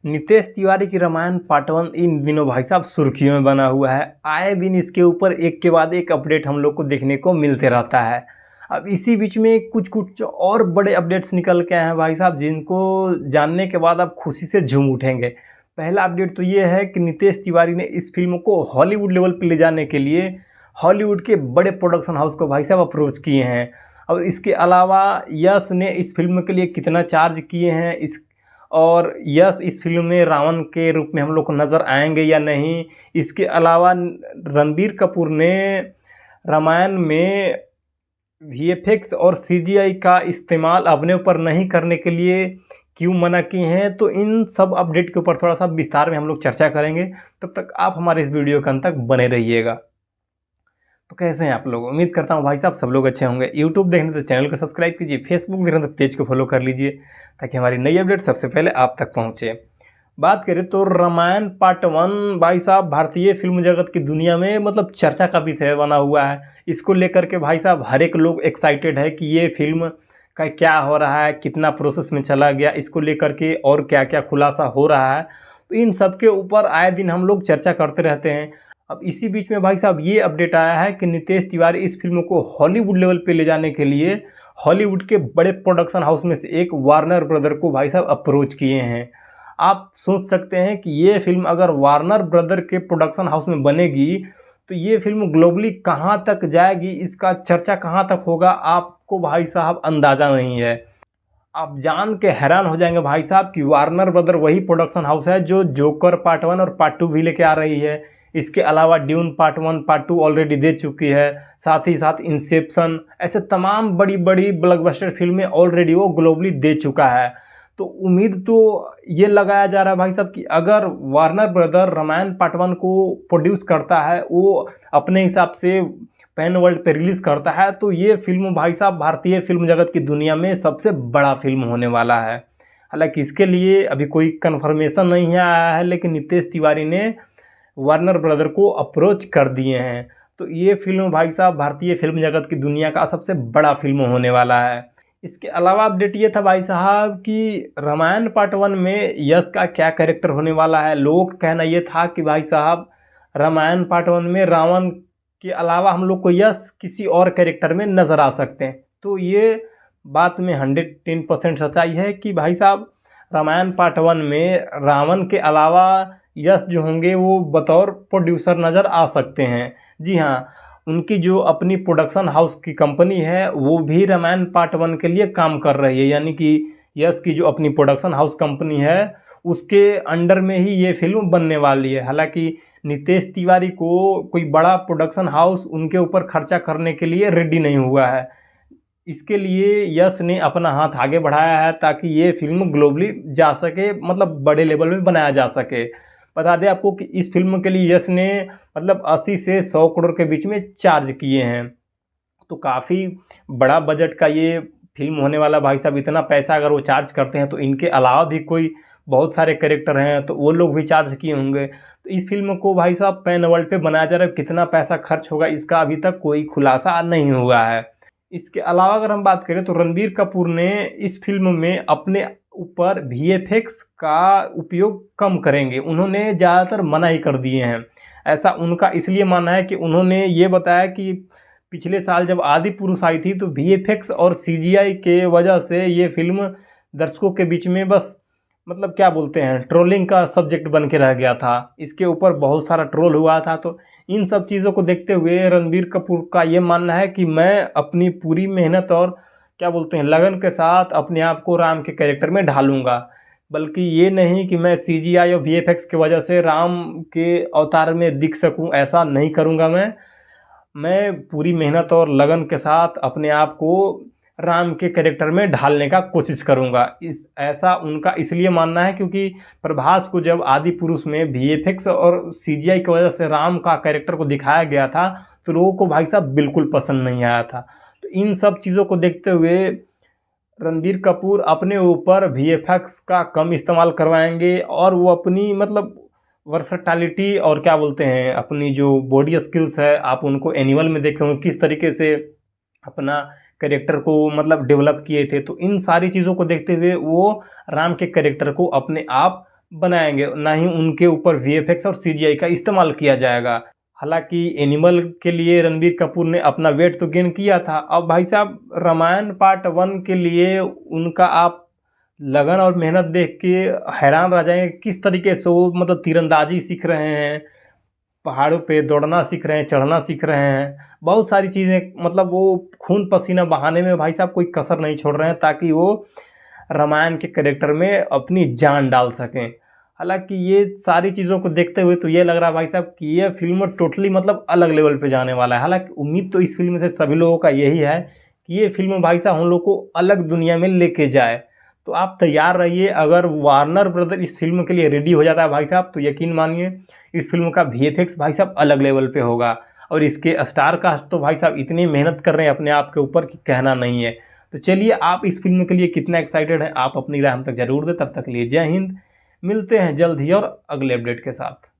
नितेश तिवारी की रामायण पार्ट 1 इन दिनों भाई साहब सुर्खियों में बना हुआ है। आए दिन इसके ऊपर एक के बाद एक अपडेट हम लोग को देखने को मिलते रहता है। अब इसी बीच में कुछ कुछ और बड़े अपडेट्स निकल के आए हैं भाई साहब, जिनको जानने के बाद आप खुशी से झूम उठेंगे। पहला अपडेट तो ये है कि नितेश तिवारी ने इस फिल्म को हॉलीवुड लेवल पर ले जाने के लिए हॉलीवुड के बड़े प्रोडक्शन हाउस को भाई साहब अप्रोच किए हैं। और इसके अलावा यश ने इस फिल्म के लिए कितना चार्ज किए हैं, और यश इस फिल्म में रावण के रूप में हम लोग को नज़र आएंगे या नहीं। इसके अलावा रणबीर कपूर ने रामायण में वीएफएक्स और सीजीआई का इस्तेमाल अपने ऊपर नहीं करने के लिए क्यों मना किए हैं, तो इन सब अपडेट के ऊपर थोड़ा सा विस्तार में हम लोग चर्चा करेंगे। तब तक आप हमारे इस वीडियो के अंत तक बने रहिएगा। तो कैसे हैं आप लोग? उम्मीद करता हूँ भाई साहब सब लोग अच्छे होंगे। यूट्यूब देखने तो चैनल को सब्सक्राइब कीजिए, फेसबुक देखने तो पेज को फॉलो कर लीजिए, ताकि हमारी नई अपडेट सबसे पहले आप तक पहुँचे। बात करें तो रामायण पार्ट 1 भाई साहब भारतीय फिल्म जगत की दुनिया में मतलब चर्चा का विषय बना हुआ है। इसको लेकर के भाई साहब हर एक लोग एक्साइटेड है कि ये फिल्म का क्या हो रहा है, कितना प्रोसेस में चला गया, इसको लेकर के और क्या क्या खुलासा हो रहा है। तो इन सब के ऊपर आए दिन हम लोग चर्चा करते रहते हैं। अब इसी बीच में भाई साहब ये अपडेट आया है कि नितेश तिवारी इस फिल्म को हॉलीवुड लेवल पे ले जाने के लिए हॉलीवुड के बड़े प्रोडक्शन हाउस में से एक वार्नर ब्रदर को भाई साहब अप्रोच किए हैं। आप सोच सकते हैं कि ये फिल्म अगर वार्नर ब्रदर के प्रोडक्शन हाउस में बनेगी तो ये फिल्म ग्लोबली कहाँ तक जाएगी, इसका चर्चा कहाँ तक होगा, आपको भाई साहब अंदाज़ा नहीं है। आप जान के हैरान हो जाएंगे भाई साहब कि वार्नर ब्रदर वही प्रोडक्शन हाउस है जो जोकर पार्ट 1 और पार्ट 2 भी लेके आ रही है। इसके अलावा ड्यून पार्ट 1 पार्ट 2 ऑलरेडी दे चुकी है। साथ ही साथ इंसेप्शन, ऐसे तमाम बड़ी बड़ी ब्लॉकबस्टर फिल्में ऑलरेडी वो ग्लोबली दे चुका है। तो उम्मीद तो ये लगाया जा रहा है भाई साहब कि अगर वार्नर ब्रदर रामायण पार्ट 1 को प्रोड्यूस करता है, वो अपने हिसाब से पैन वर्ल्ड पे रिलीज़ करता है, तो ये फिल्म भाई साहब भारतीय फिल्म जगत की दुनिया में सबसे बड़ा फिल्म होने वाला है। हालांकि इसके लिए अभी कोई कन्फर्मेशन नहीं आया है, लेकिन नितेश तिवारी ने वार्नर ब्रदर को अप्रोच कर दिए हैं। तो ये फिल्म भाई साहब भारतीय फिल्म जगत की दुनिया का सबसे बड़ा फिल्म होने वाला है। इसके अलावा अपडेट ये था भाई साहब कि रामायण पार्ट 1 में यश का क्या कैरेक्टर होने वाला है। लोगों का कहना ये था कि भाई साहब रामायण पार्ट 1 में रावण के अलावा हम लोग को यश किसी और कैरेक्टर में नज़र आ सकते हैं। तो ये बात में 110% सच्चाई है कि भाई साहब रामायण पार्ट 1 में रावण के अलावा यश जो होंगे वो बतौर प्रोड्यूसर नज़र आ सकते हैं। जी हाँ, उनकी जो अपनी प्रोडक्शन हाउस की कंपनी है वो भी रामायण पार्ट 1 के लिए काम कर रही है, यानी कि यश की जो अपनी प्रोडक्शन हाउस कंपनी है उसके अंडर में ही ये फिल्म बनने वाली है। हालांकि नितेश तिवारी को कोई बड़ा प्रोडक्शन हाउस उनके ऊपर खर्चा करने के लिए रेडी नहीं हुआ है। इसके लिए यश ने अपना हाथ आगे बढ़ाया है ताकि ये फिल्म ग्लोबली जा सके, मतलब बड़े लेवल में बनाया जा सके। बता दें आपको कि इस फिल्म के लिए यश ने मतलब 80 से 100 करोड़ के बीच में चार्ज किए हैं। तो काफ़ी बड़ा बजट का ये फिल्म होने वाला भाई साहब। इतना पैसा अगर वो चार्ज करते हैं तो इनके अलावा भी कोई बहुत सारे कैरेक्टर हैं तो वो लोग भी चार्ज किए होंगे। तो इस फिल्म को भाई साहब पैन वर्ल्ड पे बनाया जा रहा है। कितना पैसा खर्च होगा इसका अभी तक कोई खुलासा नहीं हुआ है। इसके अलावा अगर हम बात करें तो रणबीर कपूर ने इस फिल्म में अपने ऊपर वीएफएक्स का उपयोग कम करेंगे। उन्होंने ज़्यादातर मना ही कर दिए हैं। ऐसा उनका इसलिए मानना है कि उन्होंने ये बताया कि पिछले साल जब आदि पुरुष आई थी तो वीएफएक्स और सीजीआई के वजह से ये फिल्म दर्शकों के बीच में बस मतलब क्या बोलते हैं ट्रोलिंग का सब्जेक्ट बन के रह गया था। इसके ऊपर बहुत सारा ट्रोल हुआ था। तो इन सब चीज़ों को देखते हुए रणबीर कपूर का ये मानना है कि मैं अपनी पूरी मेहनत और क्या बोलते हैं लगन के साथ अपने आप को राम के कैरेक्टर में ढालूंगा, बल्कि ये नहीं कि मैं सीजीआई और वीएफएक्स की वजह से राम के अवतार में दिख सकूं, ऐसा नहीं करूंगा। मैं पूरी मेहनत और लगन के साथ अपने आप को राम के कैरेक्टर में ढालने का कोशिश करूंगा। ऐसा उनका इसलिए मानना है क्योंकि प्रभास को जब आदि पुरुष में वीएफएक्स और सीजीआई की वजह से राम का कैरेक्टर को दिखाया गया था तो लोगों को भाई साहब बिल्कुल पसंद नहीं आया था। तो इन सब चीज़ों को देखते हुए रणबीर कपूर अपने ऊपर वीएफएक्स का कम इस्तेमाल करवाएंगे और वो अपनी मतलब वर्सटैलिटी और क्या बोलते हैं अपनी जो बॉडी स्किल्स है, आप उनको एनिमल में देखे होंगे किस तरीके से अपना कैरेक्टर को मतलब डेवलप किए थे। तो इन सारी चीज़ों को देखते हुए वो राम के कैरेक्टर को अपने आप बनाएंगे, ना ही उनके ऊपर वीएफएक्स और सीजीआई का इस्तेमाल किया जाएगा। हालांकि एनिमल के लिए रणबीर कपूर ने अपना वेट तो गेन किया था। अब भाई साहब रामायण पार्ट 1 के लिए उनका आप लगन और मेहनत देख के हैरान रह जाएंगे, किस तरीके से वो मतलब तीरंदाजी सीख रहे हैं, पहाड़ों पे दौड़ना सीख रहे हैं, चढ़ना सीख रहे हैं, बहुत सारी चीज़ें, मतलब वो खून पसीना बहाने में भाई साहब कोई कसर नहीं छोड़ रहे हैं ताकि वो रामायण के कैरेक्टर में अपनी जान डाल सकें। हालांकि ये सारी चीज़ों को देखते हुए तो ये लग रहा है भाई साहब कि ये फिल्म टोटली मतलब अलग लेवल पे जाने वाला है। हालांकि उम्मीद तो इस फिल्म से सभी लोगों का यही है कि ये फिल्म भाई साहब हम लोग को अलग दुनिया में लेके जाए। तो आप तैयार रहिए, अगर वार्नर ब्रदर इस फिल्म के लिए रेडी हो जाता है भाई साहब तो यकीन मानिए इस फिल्म का वीएफएक्स भाई साहब अलग लेवल पे होगा। और इसके स्टार कास्ट तो भाई साहब इतनी मेहनत कर रहे हैं अपने आप के ऊपर कि कहना नहीं है। तो चलिए, आप इस फिल्म के लिए कितना एक्साइटेड हैं, आप अपनी राय हम तक जरूर दें। तब तक के लिए जय हिंद, मिलते हैं जल्द ही और अगले अपडेट के साथ।